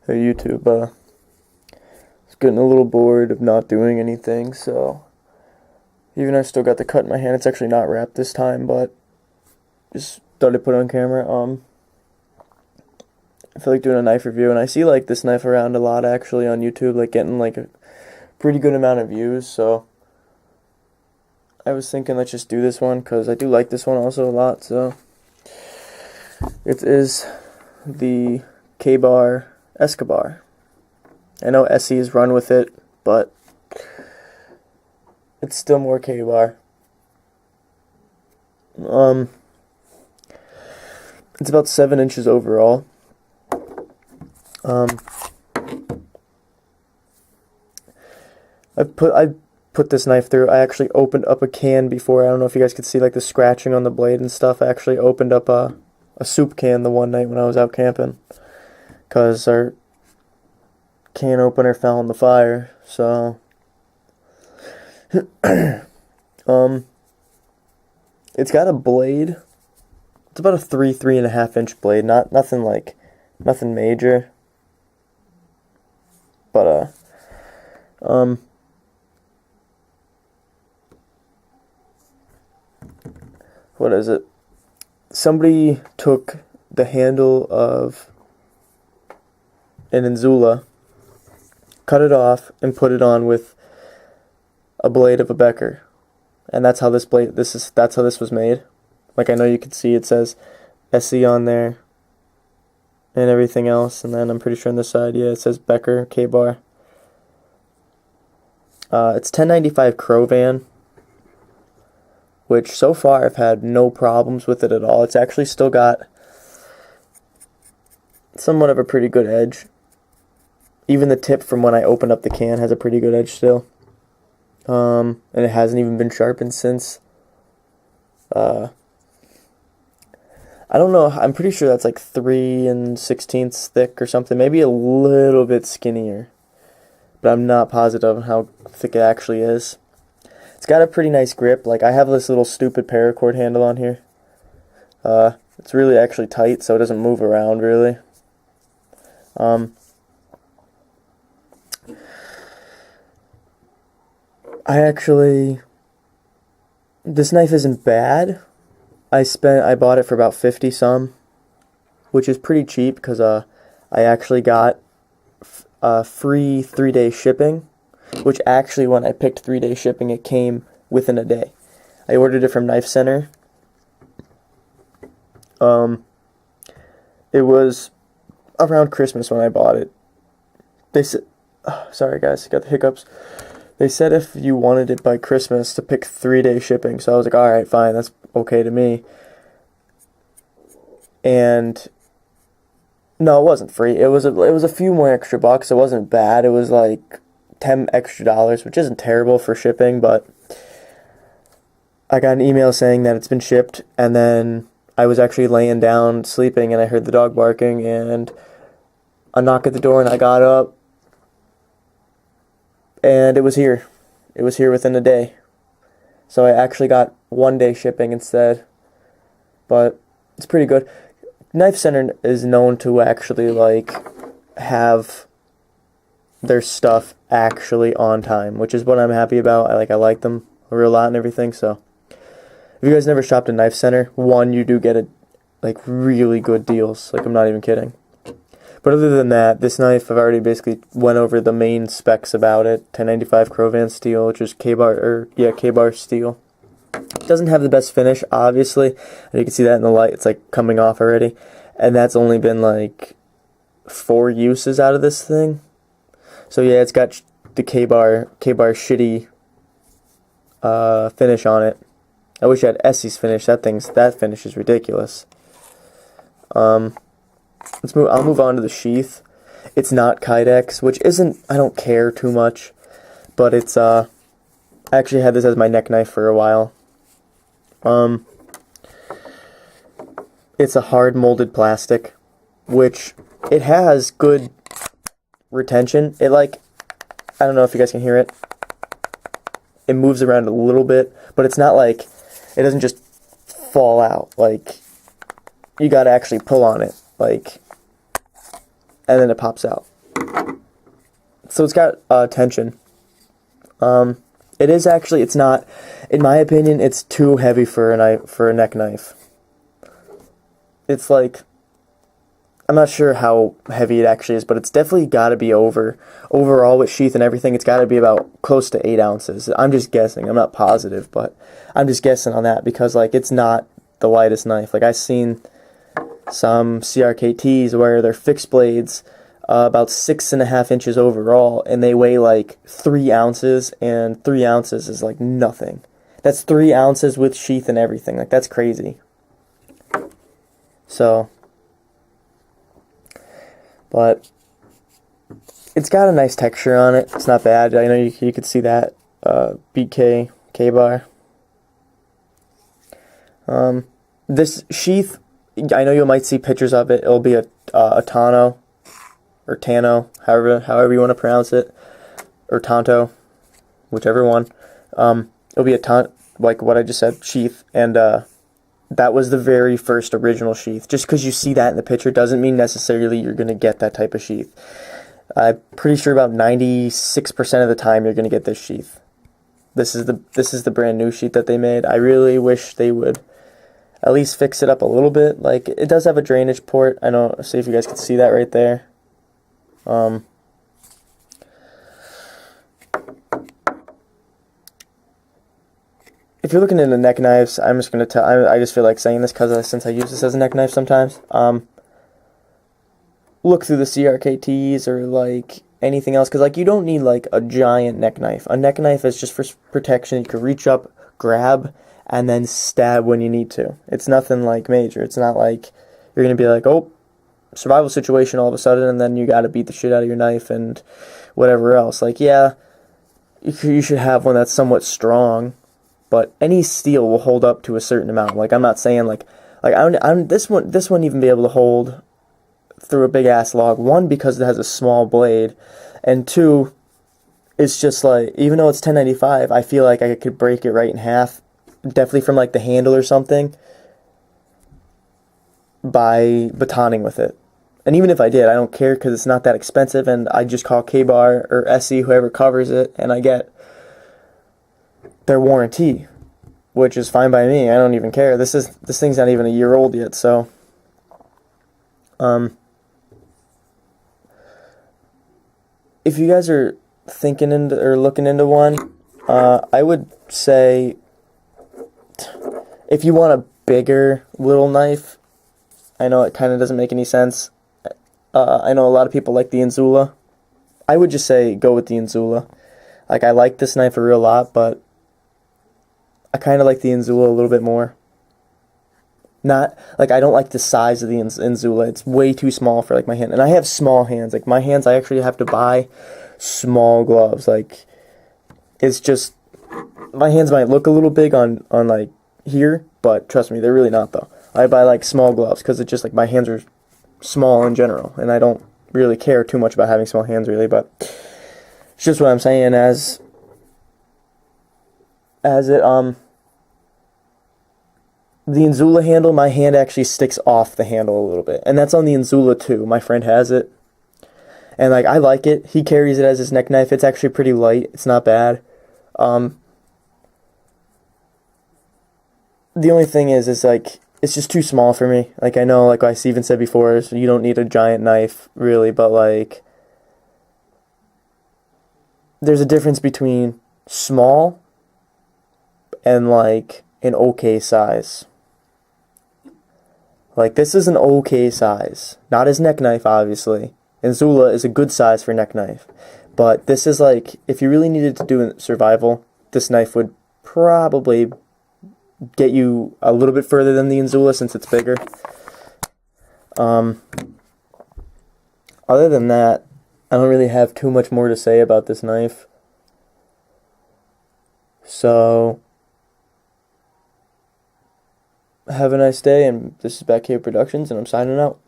Hey YouTube, I was getting a little bored of not doing anything, so even I still got the cut in my hand. It's actually not wrapped this time, but just thought I'd put it on camera. I feel like doing a knife review, and I see like this knife around a lot actually on YouTube, like getting like a pretty good amount of views. So I was thinking let's just do this one because I do like this one also a lot. So it is the KaBar EsKaBar. I know SE's run with it, but it's still more KaBar. It's about 7 inches overall. I put this knife through. I actually opened up a can before. I don't know if you guys could see like the scratching on the blade and stuff. I actually opened up a soup can the one night when I was out camping, because our can opener fell in the fire. So it's got a blade. It's about a 3.5 inch blade. Nothing major. But what is it? Somebody took the handle of an Inzula, cut it off, and put it on with a blade of a Becker, and that's how this was made. Like, I know you can see it says SE on there and everything else, and then I'm pretty sure on this side, yeah, it says Becker KaBar. It's 1095 Crovan, which so far I've had no problems with it at all. It's actually still got somewhat of a pretty good edge. Even the tip from when I opened up the can has a pretty good edge still. And it hasn't even been sharpened since. I don't know, I'm pretty sure that's like 3 16ths thick or something. Maybe a little bit skinnier, but I'm not positive on how thick it actually is. It's got a pretty nice grip. Like, I have this little stupid paracord handle on here. It's really actually tight, so it doesn't move around really. This knife isn't bad. I bought it for about 50 some, which is pretty cheap because I actually got free 3-day shipping, which actually when I picked 3-day shipping it came within a day. I ordered it from Knife Center. It was around Christmas when I bought it. They said, sorry guys, got the hiccups. They said if you wanted it by Christmas to pick 3-day shipping, so I was like, alright, fine, that's okay to me. And no, it wasn't free. It was a few more extra bucks. It wasn't bad. It was like $10 extra, which isn't terrible for shipping, but I got an email saying that it's been shipped, and then I was actually laying down sleeping and I heard the dog barking and a knock at the door, and I got up and it was here. It was here within a day. So I actually got 1-day shipping instead, but it's pretty good. Knife Center is known to actually like have their stuff actually on time, which is what I'm happy about. I like them a real lot and everything. So if you guys never shopped at Knife Center, you do get like really good deals. Like, I'm not even kidding. But other than that, this knife, I've already basically went over the main specs about it. 1095 Crovan steel, which is KaBar steel. It doesn't have the best finish, obviously. And you can see that in the light. It's like coming off already. And that's only been like 4 uses out of this thing. So yeah, it's got the KaBar shitty finish on it. I wish I had Essie's finish. That finish is ridiculous. I'll move on to the sheath. It's not Kydex, which isn't, I don't care too much, but it's I actually had this as my neck knife for a while. It's a hard molded plastic, which it has good retention. I don't know if you guys can hear it. It moves around a little bit, but it's not like, it doesn't just fall out. Like, you gotta actually pull on it, like, and then it pops out. So it's got tension. It is actually, it's not, in my opinion, it's too heavy for a neck knife. It's like, I'm not sure how heavy it actually is, but it's definitely got to be overall with sheath and everything, it's got to be about close to 8 ounces. I'm just guessing. I'm not positive, but I'm just guessing on that because, like, it's not the lightest knife. Like, I've seen some CRKTs where they're fixed blades, about 6.5 inches overall, and they weigh like 3 ounces, and 3 ounces is like nothing. That's 3 ounces with sheath and everything. Like, that's crazy. So, but it's got a nice texture on it. It's not bad. I know you could see that. KaBar. This sheath, I know you might see pictures of it. It'll be a Tano or Tano, however you want to pronounce it, or Tonto, whichever one. It'll be like what I just said, sheath, and that was the very first original sheath. Just because you see that in the picture doesn't mean necessarily you're going to get that type of sheath. I'm pretty sure about 96% of the time you're going to get this sheath. This is the brand new sheath that they made. I really wish they would at least fix it up a little bit. Like, it does have a drainage port. I don't see if you guys can see that right there. If you're looking into neck knives, I'm just gonna tell. I just feel like saying this because since I use this as a neck knife sometimes. Look through the CRKTs or like anything else, because like you don't need like a giant neck knife. A neck knife is just for protection. You can reach up, grab, and then stab when you need to. It's nothing like major. It's not like you're gonna be like, oh, survival situation all of a sudden, and then you gotta beat the shit out of your knife and whatever else. Like, yeah, you should have one that's somewhat strong, but any steel will hold up to a certain amount. Like, I'm not saying like this one even be able to hold through a big ass log. One, because it has a small blade, and two, it's just like, even though it's 1095, I feel like I could break it right in half, definitely from like the handle or something, by batoning with it. And even if I did, I don't care because it's not that expensive, and I just call KaBar or SE, whoever covers it, and I get their warranty, which is fine by me. I don't even care. This thing's not even a year old yet, so if you guys are thinking into or looking into one, I would say if you want a bigger little knife, I know it kind of doesn't make any sense. I know a lot of people like the Inzula. I would just say go with the Inzula. Like, I like this knife a real lot, but I kind of like the Inzula a little bit more. Not, like, I don't like the size of the Inzula. It's way too small for, like, my hand. And I have small hands. Like, my hands, I actually have to buy small gloves. Like, it's just, my hands might look a little big on like, here, but trust me, they're really not, though. I buy, like, small gloves because it's just, like, my hands are small in general, and I don't really care too much about having small hands, really, but it's just what I'm saying. As it the Inzula handle, my hand actually sticks off the handle a little bit, and that's on the Inzula too. My friend has it, and like, I like it. He carries it as his neck knife. It's actually pretty light. It's not bad. The only thing is like, it's just too small for me. Like, I know, like I even said before, so you don't need a giant knife, really, but, like, there's a difference between small and, like, an okay size. Like, this is an okay size. Not his neck knife, obviously. Inzula is a good size for neck knife. But this is, like, if you really needed to do survival, this knife would probably get you a little bit further than the Inzula since it's bigger. Other than that, I don't really have too much more to say about this knife. So, have a nice day, and this is Back Cave Productions, and I'm signing out.